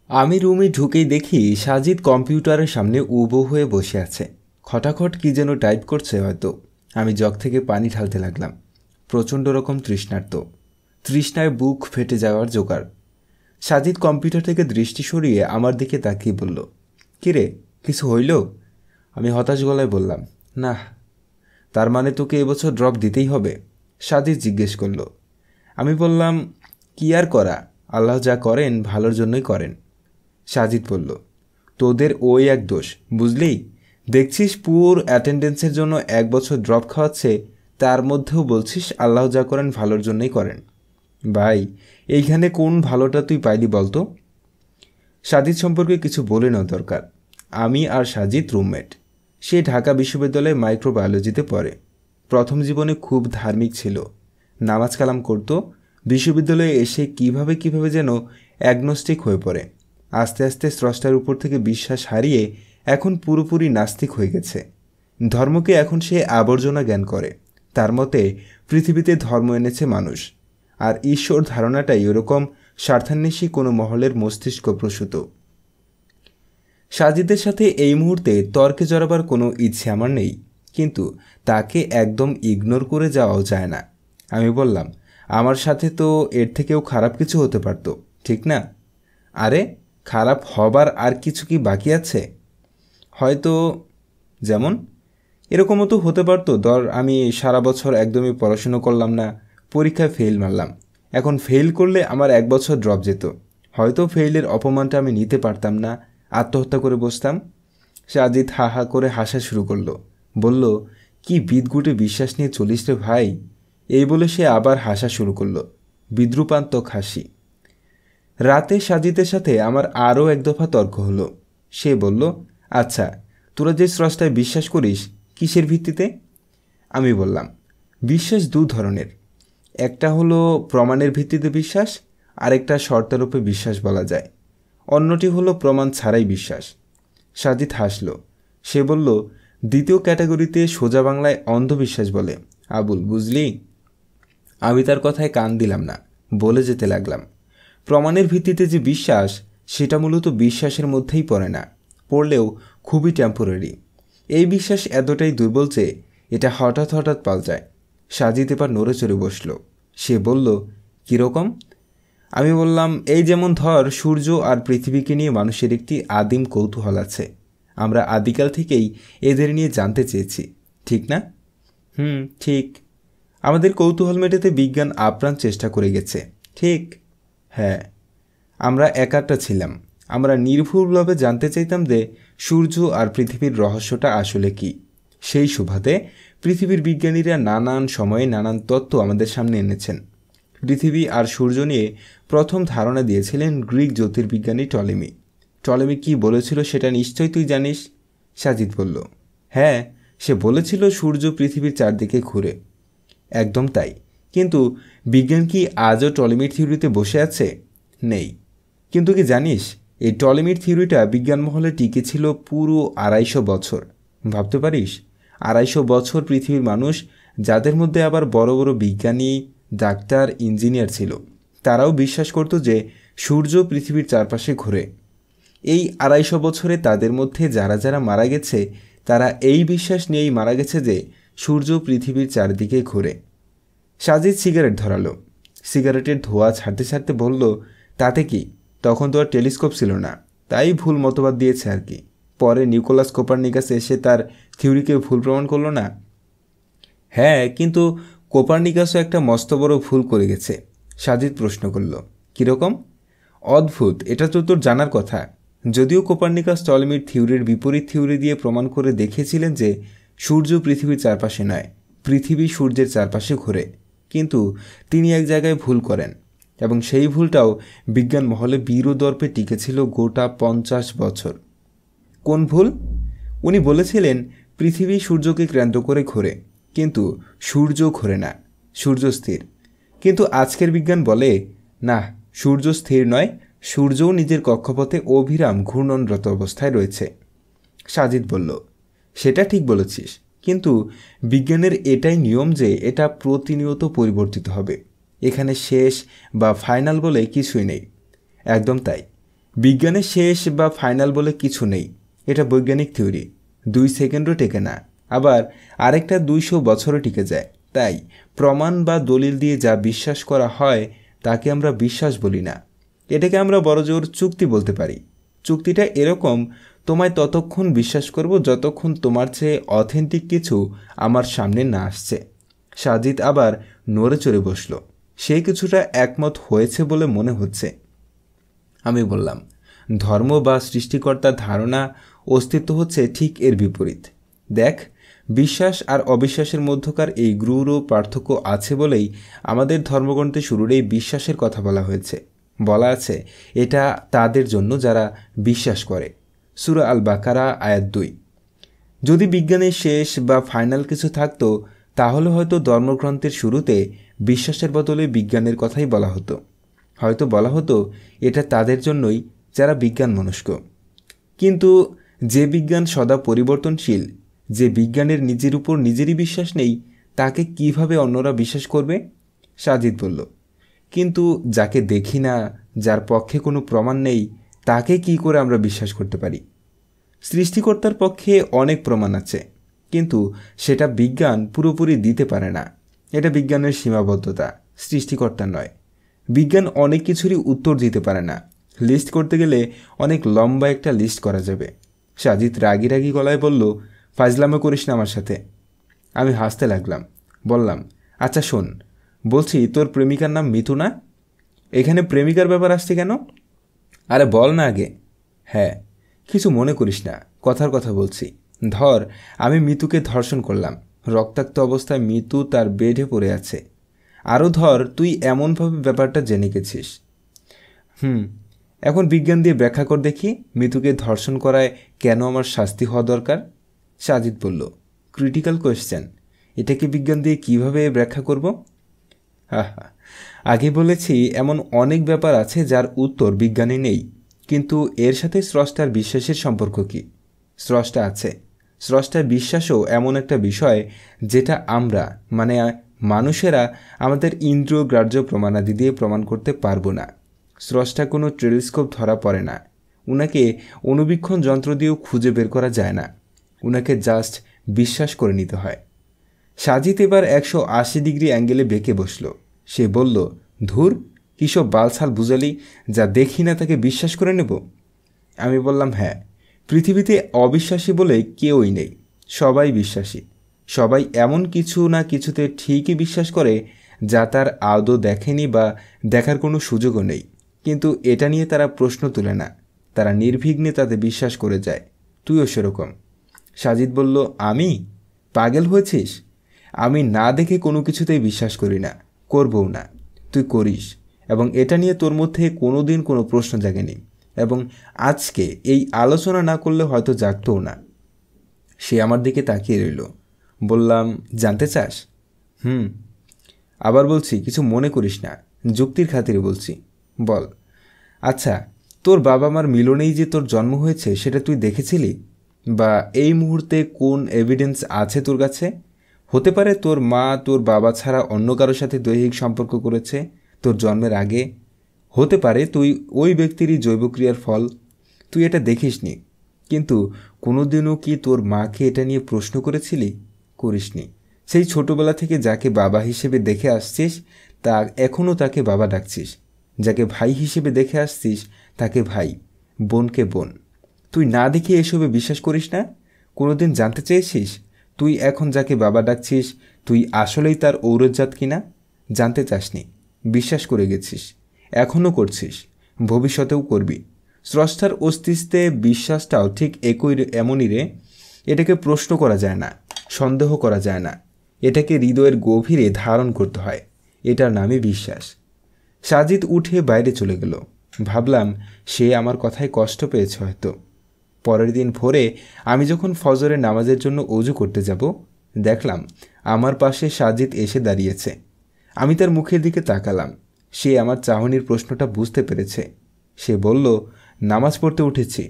আমি রুমে ঢুকেই দেখি সাজিদ কম্পিউটারের সামনে উবু হয়ে বসে আছে। খটাখট কি যেন টাইপ করছে হয়তো। আমি জগ থেকে পানি ঢালতে লাগলাম। প্রচণ্ড রকম তৃষ্ণার্ত, তৃষ্ণায় বুক ফেটে যাওয়ার জোগাড়। সাজিদ কম্পিউটার থেকে দৃষ্টি সরিয়ে আমার দিকে তাকিয়ে বলল, কিরে, কিছু হইল? আমি হতাশ গলায় বললাম, না। তার মানে তোকে এবছর ড্রপ দিতেই হবে? সাজিদ জিজ্ঞেস করল। আমি বললাম, কি আর করা, আল্লাহ যা করেন ভালোর জন্যই করেন। সাজিদ বলল, তোদের ওই এক দোষ, বুঝলি? দেখছিস পুর অ্যাটেন্ডেন্সের জন্য 1 বছর ড্রপ খাওয়াচ্ছে, তার মধ্যেও বলছিস আল্লাহ যা করেন ভালোর জন্যই করেন। ভাই, এইখানে কোন ভালোটা তুই পাইলি বলতো? সাজিদ সম্পর্কে কিছু বলে নেওয়া দরকার। আমি আর সাজিদ রুমমেট। সে ঢাকা বিশ্ববিদ্যালয়ে মাইক্রোবায়োলজিতে পড়ে। প্রথম জীবনে খুব ধার্মিক ছিল, নামাজ কালাম করত। বিশ্ববিদ্যালয়ে এসে কিভাবে যেন অ্যাগনস্টিক হয়ে পড়ে। আস্তে আস্তে স্রষ্টার উপর থেকে বিশ্বাস হারিয়ে এখন পুরোপুরি নাস্তিক হয়ে গেছে। ধর্মকে এখন সে আবর্জনা জ্ঞান করে। তার মতে পৃথিবীতে ধর্ম এনেছে মানুষ, আর ঈশ্বর ধারণাটাই ওরকম স্বার্থান্বেষী কোনো মহলের মস্তিষ্ক প্রসূত। সাজিদের সাথে এই মুহূর্তে তর্কে জড়াবার কোনো ইচ্ছে আমার নেই, কিন্তু তাকে একদম ইগনোর করে যাওয়াও যায় না। আমি বললাম, আমার সাথে তো এর থেকেও খারাপ কিছু হতে পারত, ঠিক না? আরে, খারাপ হবার আর কিছু কি বাকি আছে? হয়তো। যেমন? এরকমও তো হতে পারতো, ধর আমি সারা বছর একদমই পড়াশুনো করলাম না, পরীক্ষায় ফেল মারলাম। এখন ফেল করলে আমার 1 বছর ড্রপ যেত। হয়তো ফেইলের অপমানটা আমি নিতে পারতাম না, আত্মহত্যা করে বসতাম। সাজিদ হা হা করে হাসা শুরু করলো। বলল, কি বিদঘুটে বিশ্বাস নিয়ে চলিস রে ভাই। এই বলে সে আবার হাসা শুরু করলো, বিদ্রুপান্তক হাসি। রাতে সাজিদের সাথে আমার আরও 1 দফা তর্ক হলো। সে বলল, আচ্ছা, তোরা যে স্রষ্টায় বিশ্বাস করিস, কিসের ভিত্তিতে? আমি বললাম, বিশ্বাস 2 ধরনের। একটা হলো প্রমাণের ভিত্তিতে বিশ্বাস, আরেকটা শর্তারূপে বিশ্বাস বলা যায়। অন্যটি হলো প্রমাণ ছাড়াই বিশ্বাস। সাজিদ হাসল। সে বলল, দ্বিতীয় ক্যাটাগরিতে সোজা বাংলায় অন্ধবিশ্বাস বলে, আবুল, বুঝলি? আমি তার কথায় কান দিলাম না, বলে যেতে লাগলাম, প্রমাণের ভিত্তিতে যে বিশ্বাস, সেটা মূলত বিশ্বাসের মধ্যেই পড়ে না, পড়লেও খুবই টেম্পোরারি। এই বিশ্বাস এতটাই দুর্বল যে এটা হঠাৎ হঠাৎ পাল্টায়। সাজিদ এবার নড়ে চড়ে বসল। সে বলল, কীরকম? আমি বললাম, এই যেমন ধর, সূর্য আর পৃথিবীকে নিয়ে মানুষের একটি আদিম কৌতূহল আছে। আমরা আদিকাল থেকেই এদের নিয়ে জানতে চেয়েছি, ঠিক না? ঠিক। আমাদের কৌতূহল মেটাতে বিজ্ঞান আপ্রাণ চেষ্টা করে গেছে, ঠিক? হ্যাঁ। আমরা একাটা ছিলাম। আমরা নির্ভুলভাবে জানতে চাইতাম যে সূর্য আর পৃথিবীর রহস্যটা আসলে কি। সেই সুবাদে পৃথিবীর বিজ্ঞানীরা নানান সময়ে নানান তত্ত্ব আমাদের সামনে এনেছেন। পৃথিবী আর সূর্য নিয়ে প্রথম ধারণা দিয়েছিলেন গ্রিক জ্যোতির্বিজ্ঞানী টলেমি। টলেমি কি বলেছিল সেটা নিশ্চয়ই তুই জানিস? সাজিদ বলল, হ্যাঁ, সে বলেছিল সূর্য পৃথিবীর চারদিকে ঘুরে। একদম তাই। কিন্তু বিজ্ঞান কি আজও টলেমির থিওরিতে বসে আছে? নেই। কিন্তু কি জানিস, এই টলেমির থিওরিটা বিজ্ঞান মহলে টিকে ছিল পুরো 250 বছর। ভাবতে পারিস, 250 বছর পৃথিবীর মানুষ, যাদের মধ্যে আবার বড় বড় বিজ্ঞানী, ডাক্তার, ইঞ্জিনিয়ার ছিল, তারাও বিশ্বাস করত যে সূর্য পৃথিবীর চারপাশে ঘোরে। এই 250 বছরে তাদের মধ্যে যারা যারা মারা গেছে, তারা এই বিশ্বাস নিয়েই মারা গেছে যে সূর্য পৃথিবীর চারদিকে ঘোরে। সাজিদ সিগারেট ধরালো। সিগারেটের ধোঁয়া ছাড়তে ছাড়তে বলল, তাতে কি, তখন তো আর টেলিস্কোপ ছিল না, তাই ভুল মতবাদ দিয়েছে আর কি। পরে নিকোলাস কোপারনিকাস এসে তার থিওরিকে ভুল প্রমাণ করলো না? হ্যাঁ, কিন্তু কোপারনিকাসও একটা মস্ত বড় ভুল করে গেছে। সাজিদ প্রশ্ন করল, কীরকম? অদ্ভুত, এটা তো তোর জানার কথা। যদিও কোপারনিকাস টলেমির থিওরির বিপরীত থিওরি দিয়ে প্রমাণ করে দেখিয়েছিলেন যে সূর্য পৃথিবীর চারপাশে নয়, পৃথিবী সূর্যের চারপাশে ঘোরে, কিন্তু তিনি এক জায়গায় ভুল করেন, এবং সেই ভুলটাও বিজ্ঞান মহলে বীরদর্পে টিকেছিল গোটা 50 বছর। কোন ভুল? উনি বলেছিলেন পৃথিবী সূর্যকে কেন্দ্র করে ঘোরে, কিন্তু সূর্য ঘোরে না, সূর্য স্থির। কিন্তু আজকের বিজ্ঞান বলে, না, সূর্য স্থির নয়, সূর্যও নিজের কক্ষপথে অবিরাম ঘূর্ণনরত অবস্থায় রয়েছে। সাজিদ বলল, সেটা ঠিক বলেছিস, কিন্তু বিজ্ঞানের এটাই নিয়ম যে এটা প্রতিনিয়ত পরিবর্তিত হবে। এখানে শেষ বা ফাইনাল বলে কিছুই নেই। একদম তাই। বিজ্ঞানের শেষ বা ফাইনাল বলে কিছু নেই, এটা বৈজ্ঞানিক থিওরি। 2 সেকেন্ডও টেকে না, আবার আরেকটা 200 বছরও টিকে যায়। তাই প্রমাণ বা দলিল দিয়ে যা বিশ্বাস করা হয় তাকে আমরা বিশ্বাস বলি না, এটাকে আমরা বড়জোর চুক্তি বলতে পারি। চুক্তিটা এরকম, তোমায় ততক্ষণ বিশ্বাস করব যতক্ষণ তোমার চেয়ে অথেন্টিক কিছু আমার সামনে না আসছে। সাজিদ আবার নড়ে চড়ে বসল। সে কিছুটা একমত হয়েছে বলে মনে হচ্ছে। আমি বললাম, ধর্ম বা সৃষ্টিকর্তার ধারণা অস্তিত্ব হচ্ছে ঠিক এর বিপরীত। দেখ, বিশ্বাস আর অবিশ্বাসের মধ্যকার এই গুরুর পার্থক্য আছে বলেই আমাদের ধর্মগ্রন্থে শুরুরেই বিশ্বাসের কথা বলা হয়েছে। বলা আছে এটা তাদের জন্য যারা বিশ্বাস করে। সূরা আল বাকারা আয়াত 2। যদি বিজ্ঞানের শেষ বা ফাইনাল কিছু থাকতো তাহলে হয়তো ধর্মগ্রন্থের শুরুতে বিশ্বাসের বদলে বিজ্ঞানের কথাই বলা হতো। হয়তো বলা হতো এটা তাদের জন্যই যারা বিজ্ঞান মনস্ক। কিন্তু যে বিজ্ঞান সদা পরিবর্তনশীল, যে বিজ্ঞানের নিজের উপর নিজেরই বিশ্বাস নেই, তাকে কিভাবে অন্যরা বিশ্বাস করবে? সাজিদ বলল, কিন্তু যাকে দেখি না, যার পক্ষে কোনো প্রমাণ নেই, তাকে কি করে আমরা বিশ্বাস করতে পারি? সৃষ্টিকর্তার পক্ষে অনেক প্রমাণ আছে, কিন্তু সেটা বিজ্ঞান পুরোপুরি দিতে পারে না। এটা বিজ্ঞানের সীমাবদ্ধতা, সৃষ্টিকর্তার নয়। বিজ্ঞান অনেক কিছুরই উত্তর দিতে পারে না। লিস্ট করতে গেলে অনেক লম্বা একটা লিস্ট করা যাবে। সাজিদ রাগি রাগি গলায় বলল, ফাজলামো করিস না আমার সাথে। আমি হাসতে লাগলাম, বললাম, আচ্ছা শোন, বলছি তোর প্রেমিকার নাম মিতু না? এখানে প্রেমিকার ব্যাপার আসছে কেন? আরে বল না আগে। হ্যাঁ, কিছু মনে করিস না, কথার কথা বলছি। ধর আমি মিতুকে ধর্ষণ করলাম, রক্তাক্ত অবস্থায় মিতু তার বেডে পড়ে আছে। আরও ধর তুই এমনভাবে ব্যাপারটা জেনে গেছিস। এখন বিজ্ঞান দিয়ে ব্যাখ্যা কর দেখি, মিতুকে ধর্ষণ করায় কেন আমার শাস্তি হওয়া দরকার? সাজিদ বলল, ক্রিটিক্যাল কোয়েশ্চেন, এটাকে বিজ্ঞান দিয়ে কিভাবে ব্যাখ্যা করব? আগে বলেছি এমন অনেক ব্যাপার আছে যার উত্তর বিজ্ঞানে নেই, কিন্তু এর সাথে স্রষ্টার বিশ্বাসের সম্পর্ক কি? স্রষ্টা আছে। স্রষ্টার বিশ্বাসও এমন একটা বিষয় যেটা আমরা মানে মানুষেরা আমাদের ইন্দ্রিয় গ্রাহ্য প্রমাণাদি দিয়ে প্রমাণ করতে পারবো না। স্রষ্টা কোনো টেলিস্কোপ ধরা পড়ে না, উনাকে অণুবীক্ষণ যন্ত্র দিয়েও খুঁজে বের করা যায় না, উনাকে জাস্ট বিশ্বাস করে নিতে হয়। সাজিদ এবার 180 ডিগ্রি অ্যাঙ্গেলে বেঁকে বসল। সে বলল, ধুর, কিসব বালছাল বুঝালি, যা দেখি না তাকে বিশ্বাস করে নেব? আমি বললাম, হ্যাঁ, পৃথিবীতে অবিশ্বাসী বলে কেউই নেই, সবাই বিশ্বাসী। সবাই এমন কিছু না কিছুতে ঠিকই বিশ্বাস করে যা তার আদৌ দেখেনি বা দেখার কোনো সুযোগও নেই, কিন্তু এটা নিয়ে তারা প্রশ্ন তুলে না, তারা নির্বিঘ্নে তাতে বিশ্বাস করে যায়। তুইও সেরকম। সাজিদ বলল, আমি? পাগল হয়েছিস? আমি না দেখে কোনো কিছুতেই বিশ্বাস করি না, করবও না। তুই করিস, এবং এটা নিয়ে তোর মধ্যে কোনো দিন কোনো প্রশ্ন জাগেনি, এবং আজকে এই আলোচনা না করলে হয়তো জাগতও না। সে আমার দিকে তাকিয়ে রইল। বললাম, জানতে চাস? আবার বলছি, কিছু মনে করিস না, যুক্তির খাতিরে বলছি। বল। আচ্ছা, তোর বাবা মার মিলনেই যে তোর জন্ম হয়েছে সেটা তুই দেখেছিলি? বা এই মুহূর্তে কোন এভিডেন্স আছে তোর কাছে? হতে পারে তোর মা তোর বাবা ছাড়া অন্য কারোর সাথে দৈহিক সম্পর্ক করেছে তোর জন্মের আগে। হতে পারে তুই ওই ব্যক্তিরই জৈবক্রিয়ার ফল। তুই এটা দেখিসনি, কিন্তু কোনোদিনও কি তোর মাকে এটা নিয়ে প্রশ্ন করেছিলি? করিসনি। সেই ছোটবেলা থেকে যাকে বাবা হিসেবে দেখে আসছিস তা এখনও তাকে বাবা ডাকছিস, যাকে ভাই হিসেবে দেখে আসছিস তাকে ভাই, বোনকে বোন। তুই না দেখে এসবে বিশ্বাস করিস না? কোনোদিন জানতে চেয়েছিস তুই এখন যাকে বাবা ডাকছিস তুই আসলেই তার ঔরজাত কিনা? জানতে চাসনি, বিশ্বাস করে গেছিস, এখনও করছিস, ভবিষ্যতেও করবি। স্রষ্টার অস্তিত্বে বিশ্বাসটাও ঠিক এমনই রে। এটাকে প্রশ্ন করা যায় না, সন্দেহ করা যায় না, এটাকে হৃদয়ের গভীরে ধারণ করতে হয়। এটার নামই বিশ্বাস। সাজিদ উঠে বাইরে চলে গেল। ভাবলাম সে আমার কথায় কষ্ট পেয়েছে হয়তো। পরের দিন ভোরে আমি যখন ফজরের নামাজের জন্য অজু করতে যাব, দেখলাম আমার পাশে সাজিদ এসে দাঁড়িয়েছে। আমি তার মুখের দিকে তাকালাম। সে আমার চাহনির প্রশ্নটা বুঝতে পেরেছে। সে বলল, নামাজ পড়তে উঠেছি।